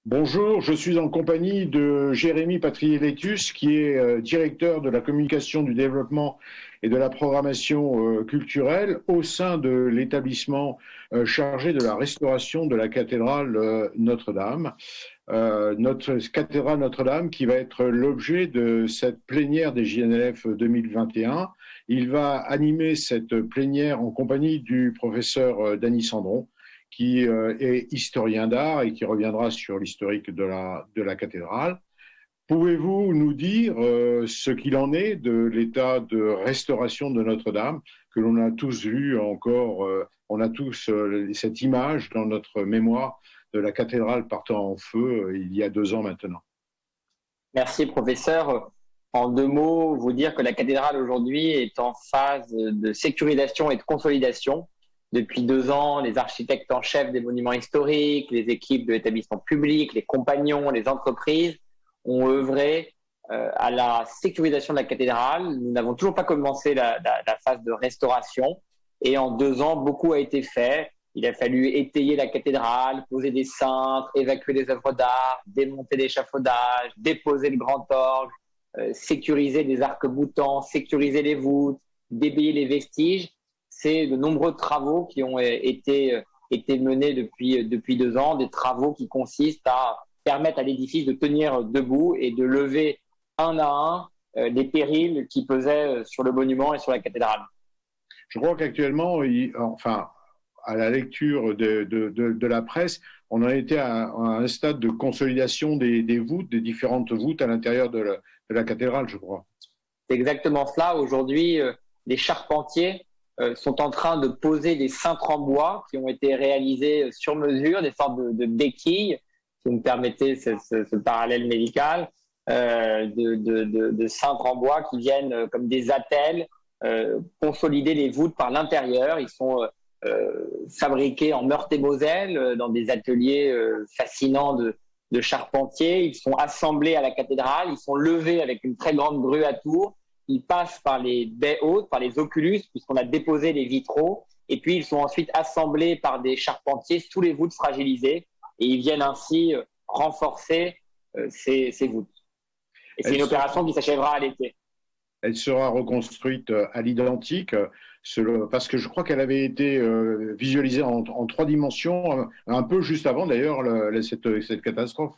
Bonjour, je suis en compagnie de Jérémy Patriélétus, qui est directeur de la communication, du développement et de la programmation culturelle au sein de l'établissement chargé de la restauration de la cathédrale Notre-Dame. Notre cathédrale Notre-Dame qui va être l'objet de cette plénière des JNLF 2021. Il va animer cette plénière en compagnie du professeur Dany Sandron, qui est historien d'art et qui reviendra sur l'historique de la cathédrale. Pouvez-vous nous dire ce qu'il en est de l'état de restauration de Notre-Dame, que l'on a tous vu encore, on a tous cette image dans notre mémoire de la cathédrale partant en feu il y a 2 ans maintenant. Merci professeur. En 2 mots, vous dire que la cathédrale aujourd'hui est en phase de sécurisation et de consolidation. Depuis 2 ans, les architectes en chef des monuments historiques, les équipes de l'établissement public, les compagnons, les entreprises ont œuvré à la sécurisation de la cathédrale. Nous n'avons toujours pas commencé la phase de restauration et en 2 ans, beaucoup a été fait. Il a fallu étayer la cathédrale, poser des cintres, évacuer les œuvres d'art, démonter l'échafaudage, déposer le grand orgue, sécuriser les arcs-boutants, sécuriser les voûtes, déblayer les vestiges. C'est de nombreux travaux qui ont été menés depuis 2 ans, des travaux qui consistent à permettre à l'édifice de tenir debout et de lever un à un les périls qui pesaient sur le monument et sur la cathédrale. Je crois qu'actuellement, enfin, à la lecture de la presse, on en était à un stade de consolidation des voûtes, des différentes voûtes à l'intérieur de la cathédrale, je crois. C'est exactement cela. Aujourd'hui, les charpentiers sont en train de poser des cintres en bois qui ont été réalisés sur mesure, des sortes de béquilles, si vous me permettez ce parallèle médical, de cintres en bois qui viennent comme des attelles consolider les voûtes par l'intérieur. Ils sont fabriqués en Meurthe-et-Moselle dans des ateliers fascinants de charpentiers. Ils sont assemblés à la cathédrale, ils sont levés avec une très grande grue à tour. Ils passent par les baies hautes, par les oculus, puisqu'on a déposé les vitraux. Et puis, ils sont ensuite assemblés par des charpentiers sous les voûtes fragilisées. Et ils viennent ainsi renforcer ces voûtes. Et c'est une opération qui s'achèvera à l'été. Elle sera reconstruite à l'identique, parce que je crois qu'elle avait été visualisée en 3 dimensions, un peu juste avant d'ailleurs cette catastrophe.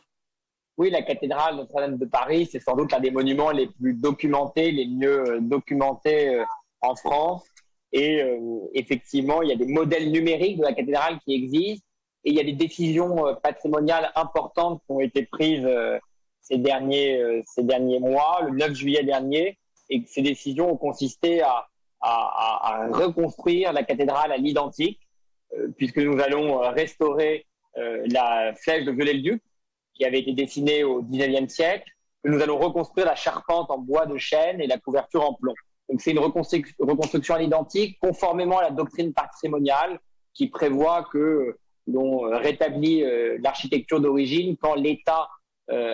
Oui, la cathédrale Notre-Dame de Paris, c'est sans doute l'un des monuments les plus documentés, les mieux documentés en France. Et effectivement, il y a des modèles numériques de la cathédrale qui existent et il y a des décisions patrimoniales importantes qui ont été prises ces derniers mois, le 9 juillet dernier, et que ces décisions ont consisté à reconstruire la cathédrale à l'identique, puisque nous allons restaurer la flèche de Viollet-le-Duc, qui avait été dessinée au XIXe siècle, que nous allons reconstruire la charpente en bois de chêne et la couverture en plomb. Donc c'est une reconstruction à l'identique, conformément à la doctrine patrimoniale qui prévoit que l'on rétablit l'architecture d'origine quand l'état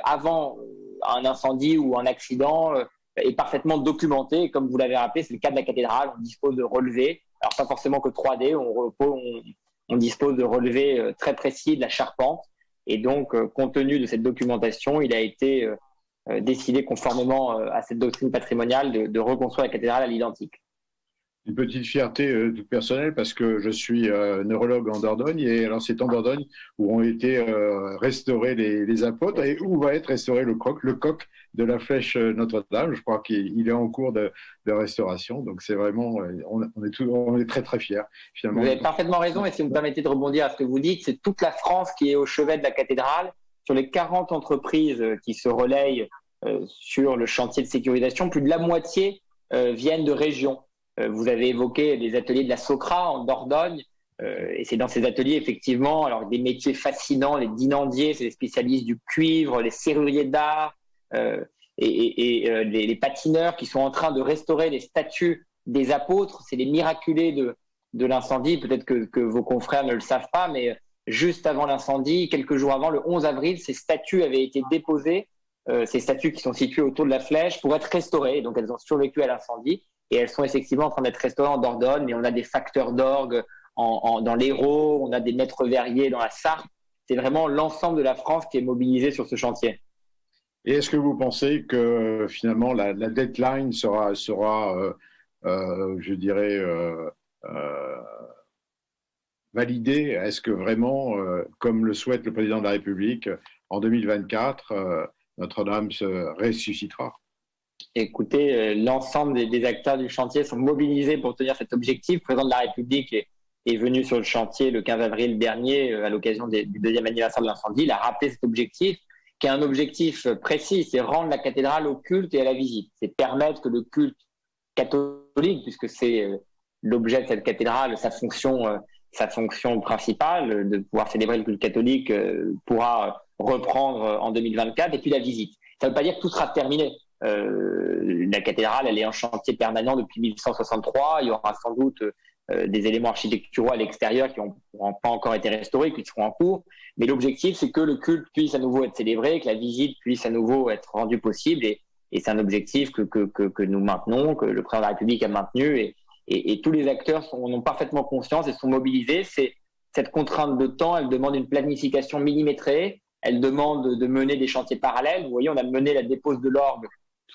avant un incendie ou un accident est parfaitement documenté. Et comme vous l'avez rappelé, c'est le cas de la cathédrale, on dispose de relevés, alors pas forcément que 3D, on dispose de relevés très précis de la charpente. Et donc, compte tenu de cette documentation, il a été décidé, conformément à cette doctrine patrimoniale, de reconstruire la cathédrale à l'identique. Une petite fierté toute personnelle parce que je suis neurologue en Dordogne et alors c'est en Dordogne où ont été restaurés les apôtres et où va être restauré le coq de la flèche Notre-Dame. Je crois qu'il est en cours de restauration, donc c'est vraiment on est très très fiers finalement. Vous avez parfaitement raison et si vous me permettez de rebondir à ce que vous dites, c'est toute la France qui est au chevet de la cathédrale. Sur les 40 entreprises qui se relayent sur le chantier de sécurisation, plus de la moitié viennent de régions. Vous avez évoqué les ateliers de la Socra en Dordogne, et c'est dans ces ateliers effectivement, alors des métiers fascinants, les dinandiers, c'est les spécialistes du cuivre, les serruriers d'art, les patineurs qui sont en train de restaurer les statues des apôtres, c'est les miraculés de l'incendie. Peut-être que vos confrères ne le savent pas, mais juste avant l'incendie, quelques jours avant, le 11 avril, ces statues avaient été déposées, ces statues qui sont situées autour de la flèche, pour être restaurées. Donc elles ont survécu à l'incendie. Et elles sont effectivement en train d'être restaurées en Dordogne, mais on a des facteurs d'orgue dans l'Hérault, on a des maîtres verriers dans la Sarthe. c'est vraiment l'ensemble de la France qui est mobilisé sur ce chantier. Et est-ce que vous pensez que finalement la deadline sera je dirais, validée? Est-ce que vraiment, comme le souhaite le président de la République, en 2024, Notre-Dame se ressuscitera? Écoutez, l'ensemble des acteurs du chantier sont mobilisés pour tenir cet objectif. Le président de la République est venu sur le chantier le 15 avril dernier à l'occasion du deuxième anniversaire de l'incendie. Il a rappelé cet objectif, qui est un objectif précis, c'est rendre la cathédrale au culte et à la visite. C'est permettre que le culte catholique, puisque c'est l'objet de cette cathédrale, sa fonction principale, de pouvoir célébrer le culte catholique, pourra reprendre en 2024, et puis la visite. Ça ne veut pas dire que tout sera terminé. La cathédrale, elle est en chantier permanent depuis 1163. Il y aura sans doute des éléments architecturaux à l'extérieur qui n'ont pas encore été restaurés, qui seront en cours. Mais l'objectif, c'est que le culte puisse à nouveau être célébré, que la visite puisse à nouveau être rendue possible. Et c'est un objectif que nous maintenons, que le président de la République a maintenu. Et tous les acteurs en ont parfaitement conscience et sont mobilisés. Cette contrainte de temps, elle demande une planification millimétrée. Elle demande de mener des chantiers parallèles. Vous voyez, on a mené la dépose de l'orgue.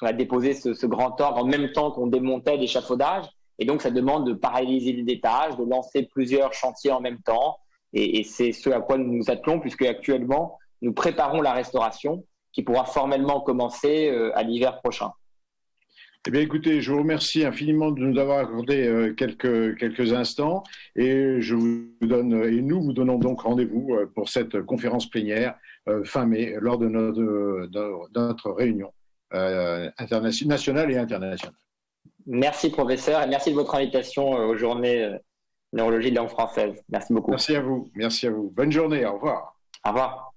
On a déposé ce grand orgue en même temps qu'on démontait l'échafaudage. Et donc, ça demande de paralléliser les tâches, de lancer plusieurs chantiers en même temps. Et c'est ce à quoi nous nous attelons, puisque actuellement, nous préparons la restauration qui pourra formellement commencer à l'hiver prochain. Eh bien, écoutez, je vous remercie infiniment de nous avoir accordé quelques instants et nous vous donnons donc rendez-vous pour cette conférence plénière fin mai lors de notre réunion nationale et internationale. Merci, professeur, et merci de votre invitation aux journées neurologie de langue française. Merci beaucoup. Merci à vous. Merci à vous. Bonne journée. Au revoir. Au revoir.